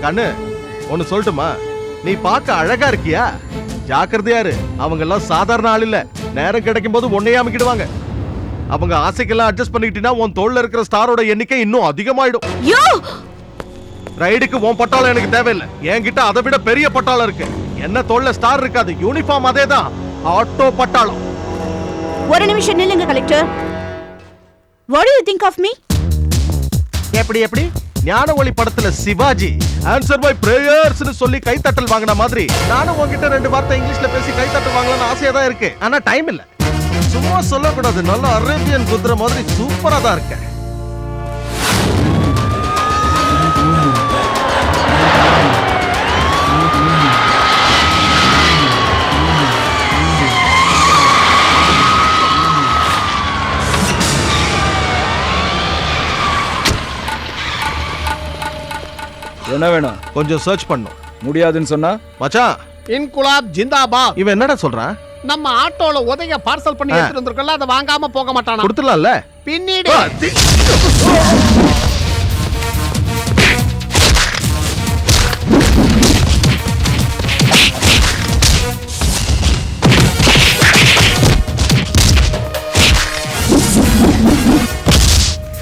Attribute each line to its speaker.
Speaker 1: கண்ணு ஒன்னு சொல்லட்டுமா, நீ பார்க்க அழகா இருக்கியா, ஜாக்கிரதையாரு. அவங்க எல்லாம் சாதாரண ஆள் இல்ல. நேரம் கிடைக்கும் போது உன்னையே அமைக்கிடுவாங்க. அவங்க ஆசைக்கெல்லாம் அட்ஜஸ்ட் பண்ணிக்கிட்டீங்கன்னா உன் தோல்ல இருக்கிற ஸ்டாரோட எண்ணிக்கை இன்னும் அதிகமாயிடும். ரைடுக்கு உன் பட்டாளம் எனக்கு தேவையில்லை. என்கிட்ட அதை விட பெரிய பட்டாளம் இருக்கு. என்ன தோல்ல ஸ்டார் இருக்காது, யூனிஃபார்ம் அதேதான், ஆட்டோ பட்டாளம்.
Speaker 2: ஒரு நிமிஷம் நில்லுங்க collector. What do you think of me?
Speaker 1: எப்படி ஞான ஒளி படத்துல சிவாஜி ஆன்சர் பை பிரேயர்ஸ்னு சொல்லி கைத்தட்டல் வாங்கின மாதிரி நானும் உங்ககிட்ட 2 வார்த்தை இங்கிலீஷ்ல பேசி கைத்தட்டல் வாங்கலாம்னு ஆசையா தான் இருக்கு. ஆனா டைம் இல்ல. சும்மா சொல்லக்கூடாது, நல்ல அரேபியன் குதிரை மாதிரி சூப்பரா தான் இருக்க.
Speaker 3: என்ன வேணும்?
Speaker 1: கொஞ்சம் சர்ச் பண்ணும்.
Speaker 3: முடியாதுன்னு சொன்னா
Speaker 1: மச்சான்,
Speaker 4: இன்குலாப் ஜிந்தாபாத்.
Speaker 1: இவன் என்னடா சொல்றான்?
Speaker 4: நம்ம ஆட்டோல உதய பார்சல் பண்ணி எடுத்துட்டு வந்திருக்கோம்ல, அதை வாங்காம போக மாட்டானா?
Speaker 1: கொடுத்துடலாம்ல.
Speaker 4: பின்னீடு